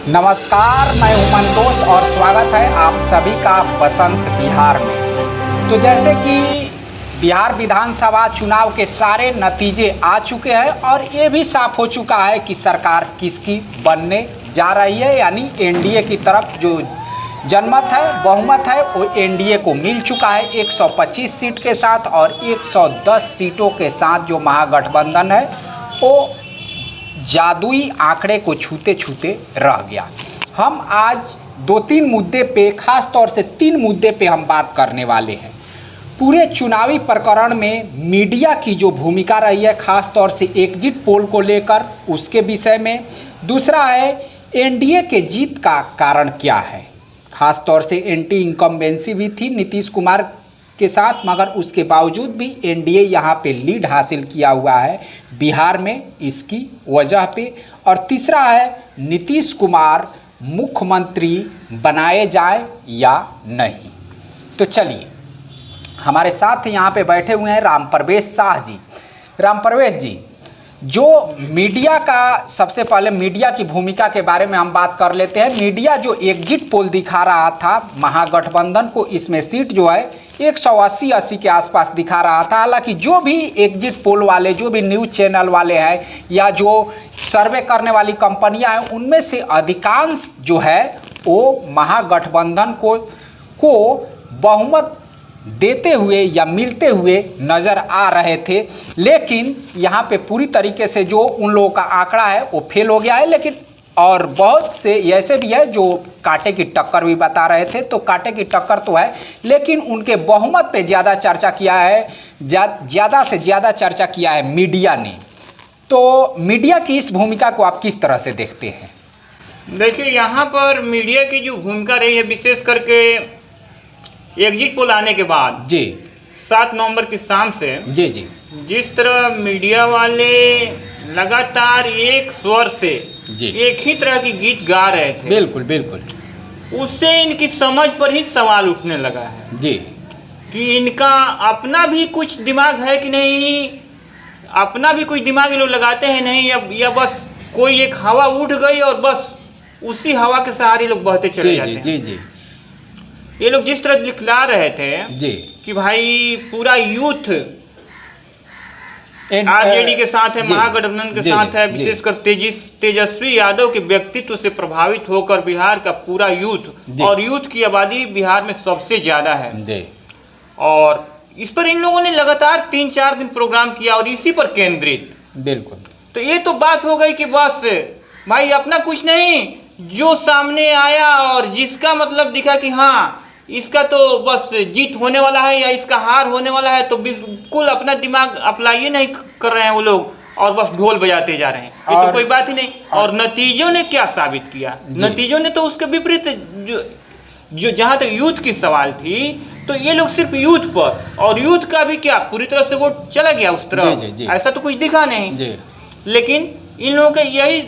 नमस्कार, मैं हूं मंतोष और स्वागत है आप सभी का बसंत बिहार में। तो जैसे कि बिहार विधानसभा चुनाव के सारे नतीजे आ चुके हैं और ये भी साफ हो चुका है कि सरकार किसकी बनने जा रही है, यानी एनडीए की तरफ जो जनमत है, बहुमत है, वो एनडीए को मिल चुका है 125 सीट के साथ और 110 सीटों के साथ जो महागठबंधन है वो जादुई आंकड़े को छूते छूते रह गया। हम आज दो तीन मुद्दे पे, खास तौर से तीन मुद्दे पे हम बात करने वाले हैं। पूरे चुनावी प्रकरण में मीडिया की जो भूमिका रही है, खास तौर से एग्जिट पोल को लेकर, उसके विषय में। दूसरा है एनडीए के जीत का कारण क्या है। खास तौर से एंटी इनकम्बेंसी भी थी नीतीश कुमार के साथ, मगर उसके बावजूद भी एनडीए यहाँ पे लीड हासिल किया हुआ है बिहार में, इसकी वजह पे। और तीसरा है नीतीश कुमार मुख्यमंत्री बनाए जाए या नहीं। तो चलिए, हमारे साथ यहाँ पे बैठे हुए हैं राम प्रवेश शाह जी। राम प्रवेश जी, जो मीडिया का, सबसे पहले मीडिया की भूमिका के बारे में हम बात कर लेते हैं। मीडिया जो एग्जिट पोल दिखा रहा था महागठबंधन को, इसमें सीट जो है 180 के आसपास दिखा रहा था। हालांकि जो भी एग्जिट पोल वाले, जो भी न्यूज़ चैनल वाले हैं या जो सर्वे करने वाली कंपनियां हैं, उनमें से अधिकांश जो है वो महागठबंधन को बहुमत देते हुए या मिलते हुए नज़र आ रहे थे। लेकिन यहाँ पे पूरी तरीके से जो उन लोगों का आंकड़ा है वो फेल हो गया है। लेकिन और बहुत से ऐसे भी है जो कांटे की टक्कर भी बता रहे थे, तो कांटे की टक्कर तो है, लेकिन उनके बहुमत पे ज़्यादा चर्चा किया है, ज़्यादा से ज़्यादा चर्चा किया है मीडिया ने। तो मीडिया की इस भूमिका को आप किस तरह से देखते हैं? देखिए, यहाँ पर मीडिया की जो भूमिका रही है, विशेष करके एग्जिट पोल आने के बाद जी 7 नवंबर की शाम से जी जी जिस तरह मीडिया वाले लगातार एक स्वर से जी एक ही तरह की गीत गा रहे थे, बिल्कुल बिल्कुल, उससे इनकी समझ पर ही सवाल उठने लगा है जी कि इनका अपना भी कुछ दिमाग है कि नहीं, अपना भी कुछ दिमाग ये लोग लगाते हैं नहीं, या बस कोई एक हवा उठ गई और बस उसी हवा के सहारे लोग बहते चले जाते हैं। जी जी ये लोग जिस तरह दिखला रहे थे जी कि भाई पूरा यूथ आरजेडी के साथ है, महागठबंधन के साथ है, विशेषकर तेजस्वी यादव के व्यक्तित्व से प्रभावित होकर बिहार का पूरा यूथ, और यूथ की आबादी बिहार में सबसे ज्यादा है जी। और इस पर इन लोगों ने लगातार 3-4 दिन प्रोग्राम किया और इसी पर केंद्रित। बिल्कुल। तो ये तो बात हो गई कि बस भाई अपना कुछ नहीं, जो सामने आया और जिसका मतलब दिखा कि हाँ इसका तो बस जीत होने वाला है या इसका हार होने वाला है, तो बिल्कुल अपना दिमाग अप्लाई नहीं कर रहे हैं वो लोग और बस ढोल बजाते जा रहे हैं। ये तो कोई बात ही नहीं। और नतीजों ने क्या साबित किया? नतीजों ने तो उसके विपरीत, जो जहां तक यूथ की सवाल थी, तो ये लोग सिर्फ यूथ पर, और यूथ का भी क्या पूरी तरह से वोट चला गया उस तरफ, ऐसा तो कुछ दिखा नहीं। लेकिन इन लोगों का यही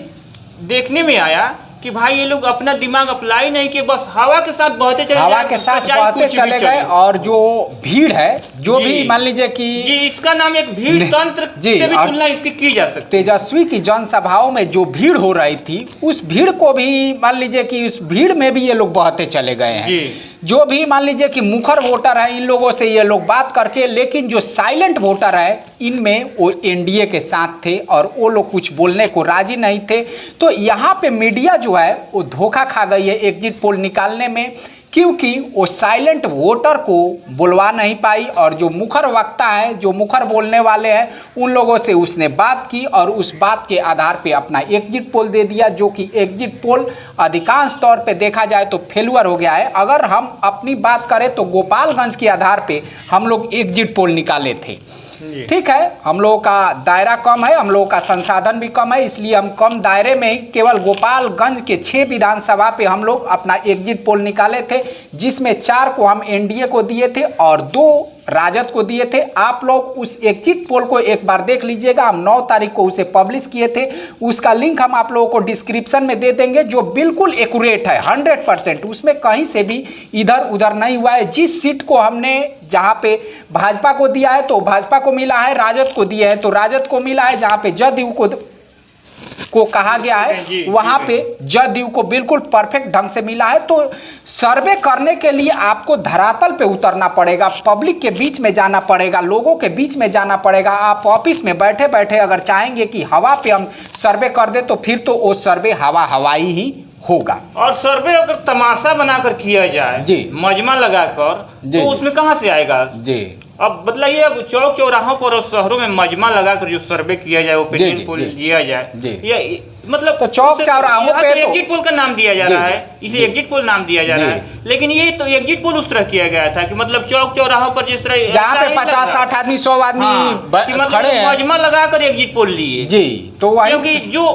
देखने में आया कि भाई ये लोग अपना दिमाग अप्लाई नहीं किए, बस हवा के साथ बहते चले, हवा के साथ बहते चले गए। और जो भीड़ है, जो भी मान लीजिए कि जी, इसका नाम एक भीड़ तंत्र से भी तुलना इसकी की जा सकती है। तेजस्वी की जनसभाओं में जो भीड़ हो रही थी, उस भीड़ को भी मान लीजिए कि उस भीड़ में भी ये लोग बहते चले गए हैं। जो भी मान लीजिए कि मुखर वोटर है, इन लोगों से ये लोग बात करके, लेकिन जो साइलेंट वोटर है, इनमें वो एनडीए के साथ थे और वो लोग कुछ बोलने को राजी नहीं थे। तो यहाँ पे मीडिया जो है वो धोखा खा गई है एग्जिट पोल निकालने में, क्योंकि वो साइलेंट वोटर को बुलवा नहीं पाई। और जो मुखर वक्ता है, जो मुखर बोलने वाले हैं, उन लोगों से उसने बात की और उस बात के आधार पे अपना एग्जिट पोल दे दिया, जो कि एग्जिट पोल अधिकांश तौर पे देखा जाए तो फेलुअर हो गया है। अगर हम अपनी बात करें तो गोपालगंज के आधार पे हम लोग एग्जिट पोल निकाले थे। ठीक है, हम लोगों का दायरा कम है, हम लोगों का संसाधन भी कम है, इसलिए हम कम दायरे में ही केवल गोपालगंज के 6 विधानसभा पे हम लोग अपना एग्जिट पोल निकाले थे, जिसमें 4 को हम एनडीए को दिए थे और 2 राजद को दिए थे। आप लोग उस एग्जिट पोल को एक बार देख लीजिएगा, हम 9 तारीख को उसे पब्लिश किए थे, उसका लिंक हम आप लोगों को डिस्क्रिप्शन में दे देंगे, जो बिल्कुल एक्यूरेट है 100%, उसमें कहीं से भी इधर उधर नहीं हुआ है। जिस सीट को हमने जहां पे भाजपा को दिया है तो भाजपा को मिला है, राजद को दिया है तो राजद को मिला है, जहां पे जदयू को को कहा गया है, वहां पे जदयू को बिल्कुल परफेक्ट ढंग से मिला है। तो सर्वे करने के लिए आपको धरातल पे उतरना पड़ेगा, पब्लिक के बीच में जाना पड़ेगा, लोगों के बीच में जाना पड़ेगा। आप ऑफिस में बैठे बैठे अगर चाहेंगे कि हवा पे हम सर्वे कर दे तो फिर तो वो सर्वे हवाई ही होगा। और सर्वे अगर तमाशा बनाकर किया जाए जी, मजमा लगाकर, तो उसमें कहां से आएगा जी। अब बताइए, अब चौक चौराहों पर और शहरों में मजमा लगाकर जो सर्वे किया जाए, ओपिनियन पोल लिया जाए, या मतलब तो चौक चौराहों पे तो एग्जिट पोल का नाम दिया जा रहा है, इसे एग्जिट पोल नाम दिया जा रहा है। लेकिन ये तो एग्जिट पोल उस तरह किया गया था कि मतलब चौक चौराहों पर जिस तरह जहाँ पे 50-60 आदमी 100 आदमी खड़े हैं, मजमा लगाकर एग्जिट पोल लिए जी। तो क्योंकि जो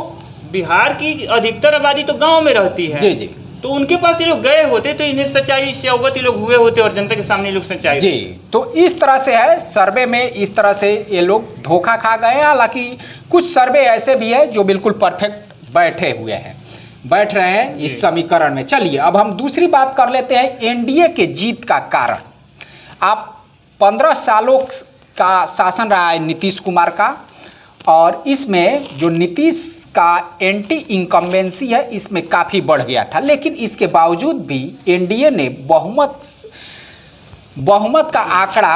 बिहार की अधिकतर आबादी तो गांव में रहती है जी जी, तो उनके पास ये लोग गए होते तो इन्हें सच्चाई से अवगत लोग हुए होते और जनता के सामने लोग सच्चाई जी। तो इस तरह से है सर्वे में, इस तरह से ये लोग धोखा खा गए हैं। हालांकि कुछ सर्वे ऐसे भी है जो बिल्कुल परफेक्ट बैठ रहे हैं इस समीकरण में। चलिए अब हम दूसरी बात कर लेते हैं, एनडीए के जीत का कारण। आप 15 सालों का शासन रहा है नीतीश कुमार का, और इसमें जो नीतीश का एंटी इनकम्बेंसी है इसमें काफ़ी बढ़ गया था। लेकिन इसके बावजूद भी एनडीए ने बहुमत का आंकड़ा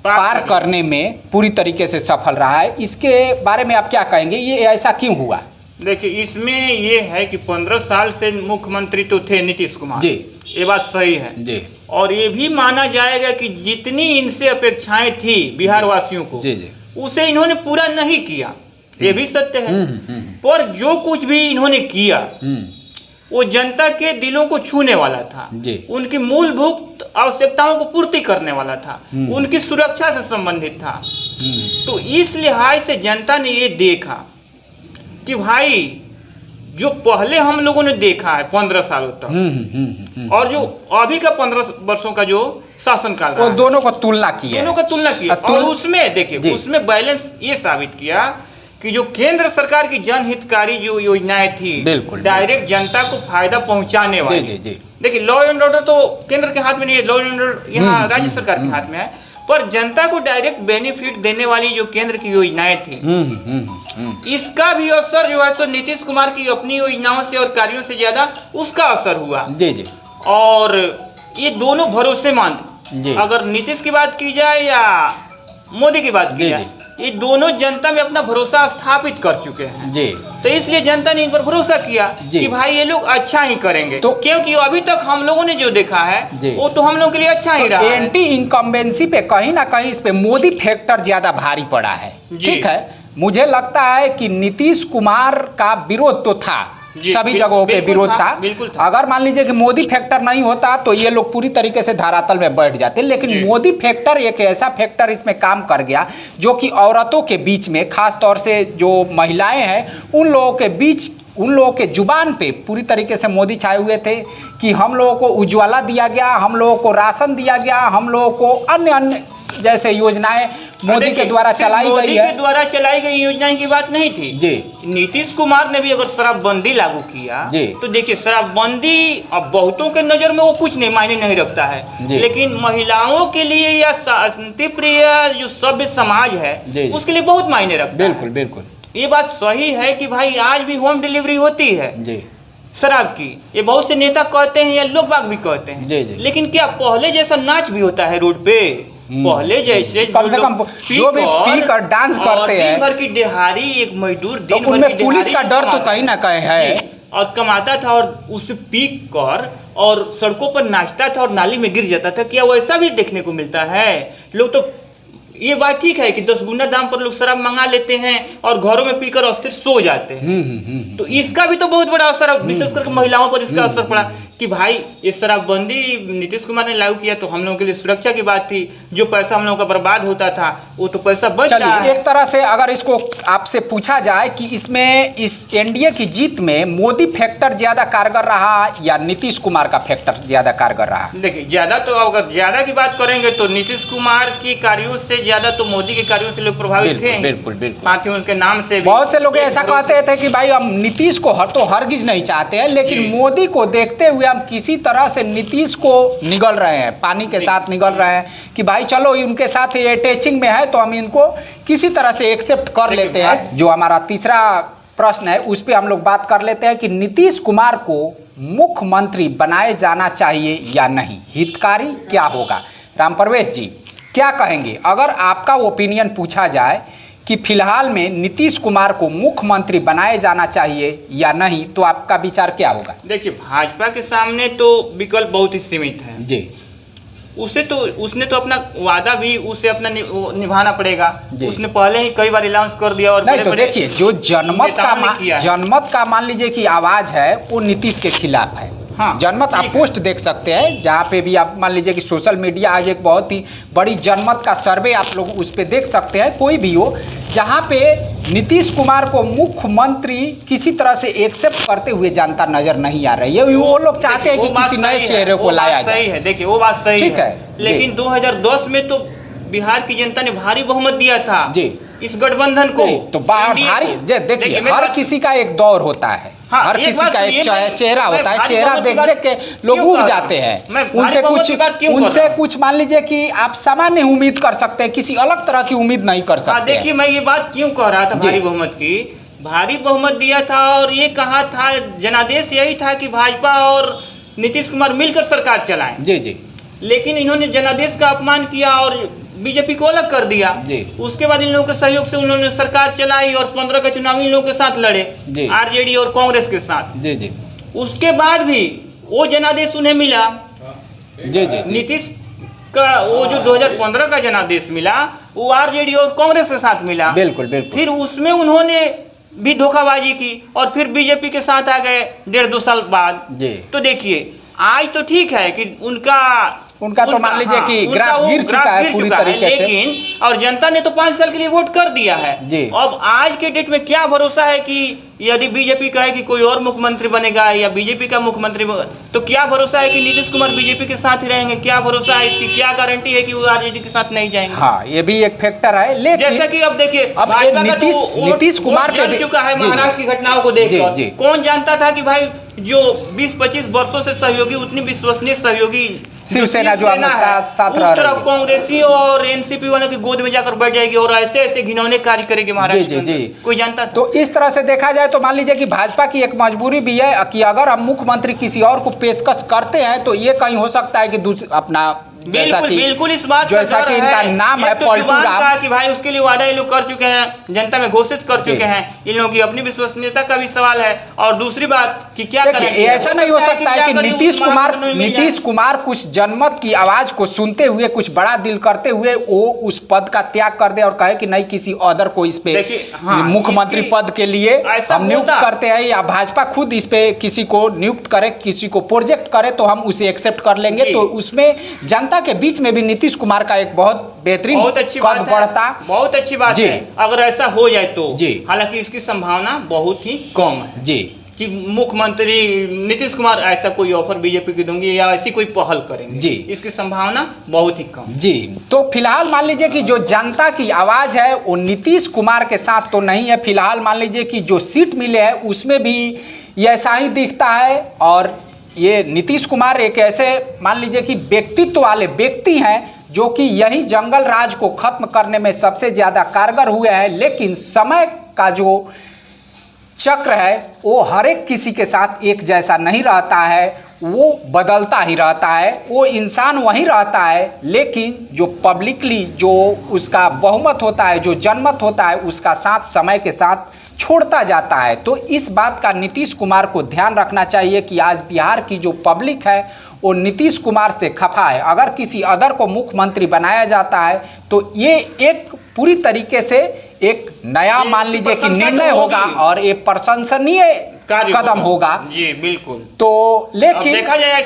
पार करने में पूरी तरीके से सफल रहा है। इसके बारे में आप क्या कहेंगे, ये ऐसा क्यों हुआ? देखिए, इसमें ये है कि 15 साल से मुख्यमंत्री तो थे नीतीश कुमार जी, ये बात सही है जी। और ये भी माना जाएगा कि जितनी इनसे अपेक्षाएं थी बिहार वासियों को जी जी, उसे इन्होंने पूरा नहीं किया, ये भी सत्य है। पर जो कुछ भी इन्होंने किया वो जनता के दिलों को छूने वाला था, उनकी मूलभूत आवश्यकताओं को पूर्ति करने वाला था, उनकी सुरक्षा से संबंधित था। तो इस लिहाज से जनता ने ये देखा कि भाई जो पहले हम लोगों ने देखा है 15 सालों तक और जो अभी का 15 वर्षों का जो शासनकाल रहा, दोनों को तुलना की है, और उसमें देखिए उसमें बैलेंस ये साबित किया कि जो केंद्र सरकार की जनहितकारी जो योजनाएं थी, डायरेक्ट जनता को फायदा पहुंचाने वाली। देखिए, लॉ एंड ऑर्डर तो केंद्र के हाथ में नहीं है, लॉ एंड ऑर्डर यहाँ राज्य सरकार के हाथ में है, पर जनता को डायरेक्ट बेनिफिट देने वाली जो केंद्र की योजनाएं थी, इसका भी असर जो है तो नीतीश कुमार की अपनी योजनाओं से और कार्यों से ज्यादा उसका असर हुआ। जी जी। और ये दोनों भरोसेमंद, अगर नीतीश की बात की जाए या मोदी की बात की जाए, ये दोनों जनता में अपना भरोसा स्थापित कर चुके हैं जी। तो इसलिए जनता ने इन पर भरोसा किया कि भाई ये लोग अच्छा ही करेंगे, तो क्योंकि अभी तक हम लोगों ने जो देखा है वो तो हम लोगों के लिए अच्छा ही रहा है। एंटी इनकम्बेंसी पे कहीं ना कहीं इस पे मोदी फैक्टर ज्यादा भारी पड़ा है। ठीक है, मुझे लगता है कि नीतीश कुमार का विरोध तो था, सभी जगहों पे विरोध था। अगर मान लीजिए कि मोदी फैक्टर नहीं होता तो ये लोग पूरी तरीके से धरातल में बैठ जाते, लेकिन मोदी फैक्टर एक ऐसा फैक्टर इसमें काम कर गया जो कि औरतों के बीच में, खास तौर से जो महिलाएं हैं उन लोगों के बीच, उन लोगों के जुबान पे पूरी तरीके से मोदी छाए हुए थे कि हम लोगों को उज्ज्वला दिया गया, हम लोगों को राशन दिया गया, हम लोगों को अन्य जैसे योजनाएं मोदी के द्वारा चलाई गई है। मोदी के द्वारा चलाई गई योजनाएं की बात नहीं थी जी। नीतीश कुमार ने भी अगर शराबबंदी लागू किया तो देखिए, शराबबंदी अब बहुतों के नजर में वो कुछ नहीं मायने नहीं रखता है, लेकिन महिलाओं के लिए या शांति प्रिय जो सभ्य समाज है उसके लिए बहुत मायने रखता है। बिल्कुल बिल्कुल, ये बात सही है कि भाई आज भी होम डिलीवरी होती है जी शराब की, ये बहुत से नेता कहते हैं या लोग बाग भी कहते हैं जी। लेकिन क्या पहले जैसा नाच भी होता है रोड पे? पहले जैसे कम से कम जो भी पी कर डांस करते हैं, दिन भर की दिहाड़ी, एक मजदूर दिन भर की पुलिस का डर तो कहीं ना कहीं है, और कमाता था और उसे पी कर और सड़कों पर नाचता था और नाली में गिर जाता था। क्या वैसा भी देखने को मिलता है? लोग तो ये बात ठीक है कि 10 गुना दाम पर लोग शराब मंगा लेते हैं और घरों में पीकर अस्थिर सो जाते हैं। तो इसका भी तो बहुत बड़ा असर, विशेष करके महिलाओं पर इसका असर पड़ा कि भाई ये शराबबंदी नीतीश कुमार ने लागू किया तो हम लोगों के लिए सुरक्षा की बात थी, जो पैसा हम लोगों का बर्बाद होता था वो तो पैसा बच रहा है। एक तरह से अगर इसको आपसे पूछा जाए कि इसमें इस एनडीए की जीत में मोदी फैक्टर ज्यादा कारगर रहा या नीतीश कुमार का फैक्टर ज्यादा कारगर रहा? देखिए, ज्यादा तो अगर ज्यादा की बात करेंगे तो नीतीश कुमार की कार्यों से ज्यादा तो मोदी के कार्यों से लोग प्रभावित थे। बिल्कुल बिल्कुल, साथ ही उनके नाम से बहुत से लोग ऐसा कहते थे कि भाई हम नीतीश को हरगिज नहीं चाहते हैं, लेकिन मोदी को देखते हुए हम किसी तरह से नीतीश को निगल रहे हैं, पानी के साथ निगल रहे हैं कि भाई चलो उनके साथ ये अटैचिंग में है तो हम इनको किसी तरह से एक्सेप्ट कर लेते हैं। जो हमारा तीसरा प्रश्न है उस पर हम लोग बात कर लेते हैं कि नीतीश कुमार को मुख्यमंत्री बनाए जाना चाहिए या नहीं, हितकारी क्या होगा। राम प्रवेश जी क्या कहेंगे अगर आपका ओपिनियन पूछा जाए कि फिलहाल में नीतीश कुमार को मुख्यमंत्री बनाए जाना चाहिए या नहीं, तो आपका विचार क्या होगा। देखिए, भाजपा के सामने तो विकल्प बहुत ही सीमित है जी। उसने तो अपना वादा भी उसे अपना निभाना पड़ेगा। जी। उसने पहले ही कई बार अनाउंस कर दिया और नहीं तो देखिए जो जनमत का मान लीजिए कि आवाज है वो नीतीश के खिलाफ है। हाँ, जनमत आप पोस्ट देख सकते हैं जहाँ पे भी आप मान लीजिए कि सोशल मीडिया आज एक बहुत ही बड़ी जनमत का सर्वे आप लोग उस पर देख सकते हैं, कोई भी हो, जहाँ पे नीतीश कुमार को मुख्यमंत्री किसी तरह से एक्सेप्ट करते हुए जनता नजर नहीं आ रही है। वो लोग चाहते हैं कि किसी नए चेहरे को लाया जाए। सही है, देखिए वो बात सही ठीक है, लेकिन 2010 में तो बिहार की जनता ने भारी बहुमत दिया था जी इस गठबंधन को। तो भारी देखिए हर किसी का एक दौर होता है। हाँ, हर किसी का एक चेहरा होता है, चेहरा देख देख के लोग उब जाते हैं। उनसे कुछ मान लीजिए कि आप सामान्य उम्मीद कर सकते हैं, किसी अलग तरह की उम्मीद नहीं कर सकते। देखिए मैं ये बात क्यों कह रहा था भारी बहुमत की, भारी बहुमत दिया था और ये कहा था, जनादेश यही था कि भाजपा और नीतीश कुमार मिलकर सरकार चलाएं। जी जी। लेकिन इन्होंने जनादेश का अपमान किया और बीजेपी को अलग कर दिया जी। उसके बाद इन लोगों के सहयोग से उन्होंने सरकार चलाई और 15 का चुनाव इन लोगों के साथ लड़े, आरजेडी और कांग्रेस के साथ। जी जी। उसके बाद भी वो जनादेश उन्हें मिला। जी जी। नीतीश का वो जो 2015 का जनादेश मिला वो आरजेडी और कांग्रेस के साथ मिला। बिल्कुल बिल्कुल। फिर उसमें उन्होंने भी धोखाबाजी की और फिर बीजेपी के साथ आ गए 1.5-2 साल बाद। जी। तो देखिए आज तो ठीक है कि उनका तो मान लीजिए कि ग्राफ गिर चुका है पूरी तरीके से, लेकिन और जनता ने तो 5 साल के लिए वोट कर दिया है जी। अब आज के डेट में क्या भरोसा है कि यदि बीजेपी कहे कि कोई और मुख्यमंत्री बनेगा या बीजेपी का मुख्यमंत्री, तो क्या भरोसा है कि नीतीश कुमार बीजेपी के साथ ही रहेंगे? क्या भरोसा है, इसकी क्या गारंटी है कि वो आरजेडी के साथ नहीं जाएंगे? हाँ, ये भी एक फैक्टर है। लेकिन जैसा कि अब देखिए अब नीतीश कुमार पे चुका है महाराष्ट्र की घटनाओं को देखकर। कौन जानता था कि भाई जो 20-25 वर्षों से सहयोगी, उतनी विश्वसनीय सहयोगी शिवसेना जो हम साथ रह रही है, कांग्रेसी और एनसीपी वालों की गोद में जाकर बैठ जाएगी और ऐसे ऐसे घिनौने कार्य करेगी महाराष्ट्र में। कोई जानता था? तो इस तरह से देखा जाए तो मान लीजिए कि भाजपा की एक मजबूरी भी है कि अगर हम मुख्यमंत्री किसी और को पेशकश करते हैं तो ये कहीं हो सकता है कि अपना बिल्कुल इस बात जैसा कि इनका नाम है पलटू राम कि भाई उसके लिए वादा ये लोग कर चुके हैं, जनता में घोषित कर चुके हैं। इन लोगों की अपनी विश्वसनीयता का भी सवाल है। और दूसरी बात कि क्या देखिए ऐसा नहीं हो सकता है कि नीतीश कुमार कुछ जनमत की आवाज को सुनते हुए कुछ बड़ा दिल करते हुए वो उस पद का त्याग कर दे और कहे कि नहीं किसी अदर को इस पे मुख्यमंत्री पद के लिए हम नियुक्त करते हैं, या भाजपा खुद इस पे किसी को नियुक्त करे, किसी को प्रोजेक्ट करे तो हम उसे एक्सेप्ट कर लेंगे। तो उसमें जनता के बीच में भी नीतीश कुमार का एक बहुत बेहतरीन कद बढ़ता। बहुत अच्छी बात है अगर ऐसा हो जाए तो जी। हालांकि इसकी संभावना बहुत ही कम है जी कि मुख्यमंत्री नीतीश कुमार ऐसा कोई ऑफर बीजेपी की दूंगी या ऐसी कोई पहल करेंगे जी। इसकी संभावना बहुत ही कम जी। तो फिलहाल मान लीजिए कि जो जनता की आवाज है वो नीतीश कुमार के साथ तो नहीं है। फिलहाल मान लीजिए कि जो सीट मिले हैं उसमें भी ऐसा ही दिखता है। और ये नीतीश कुमार एक ऐसे मान लीजिए कि व्यक्तित्व वाले व्यक्ति हैं जो कि यही जंगल राज को खत्म करने में सबसे ज्यादा कारगर हुए हैं। लेकिन समय का जो चक्र है वो हर एक किसी के साथ एक जैसा नहीं रहता है, वो बदलता ही रहता है। वो इंसान वही रहता है लेकिन जो पब्लिकली जो उसका बहुमत होता है, जो जनमत होता है, उसका साथ समय के साथ छोड़ता जाता है। तो इस बात का नीतीश कुमार को ध्यान रखना चाहिए कि आज बिहार की जो पब्लिक है वो नीतीश कुमार से खफा है। अगर किसी अदर को मुख्यमंत्री बनाया जाता है तो ये एक पूरी तरीके से एक नया मान लीजिए कि निर्णय होगा और ये प्रशंसनीय कदम होगा जी। बिल्कुल। तो लेकिन देखा जाए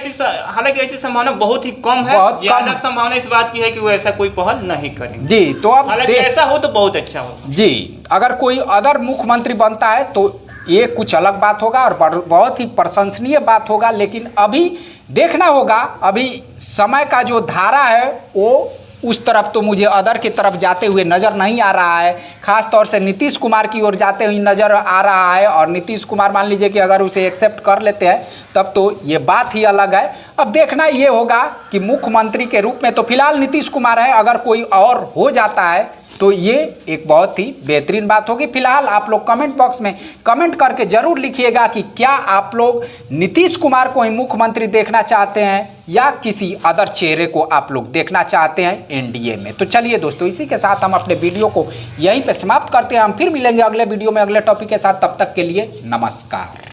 हालांकि ऐसी संभावना बहुत ही कम है, ज्यादा संभावना इस बात की है कि वो ऐसा कोई पहल नहीं करेंगे जी। तो अब हालांकि ऐसा हो तो बहुत अच्छा हो जी। अगर कोई अदर मुख्यमंत्री बनता है तो ये कुछ अलग बात होगा और बहुत ही प्रशंसनीय बात होगा। लेकिन अभी देखना होगा, अभी समय का जो धारा है वो उस तरफ तो मुझे अदर की तरफ जाते हुए नज़र नहीं आ रहा है। खास तौर से नीतीश कुमार की ओर जाते हुए नज़र आ रहा है। और नीतीश कुमार मान लीजिए कि अगर उसे एक्सेप्ट कर लेते हैं तब तो ये बात ही अलग है। अब देखना ये होगा कि मुख्यमंत्री के रूप में तो फिलहाल नीतीश कुमार है, अगर कोई और हो जाता है तो ये एक बहुत ही बेहतरीन बात होगी। फिलहाल आप लोग कमेंट बॉक्स में कमेंट करके जरूर लिखिएगा कि क्या आप लोग नीतीश कुमार को ही मुख्यमंत्री देखना चाहते हैं या किसी अदर चेहरे को आप लोग देखना चाहते हैं एनडीए में। तो चलिए दोस्तों, इसी के साथ हम अपने वीडियो को यहीं पे समाप्त करते हैं। हम फिर मिलेंगे अगले वीडियो में अगले टॉपिक के साथ। तब तक के लिए नमस्कार।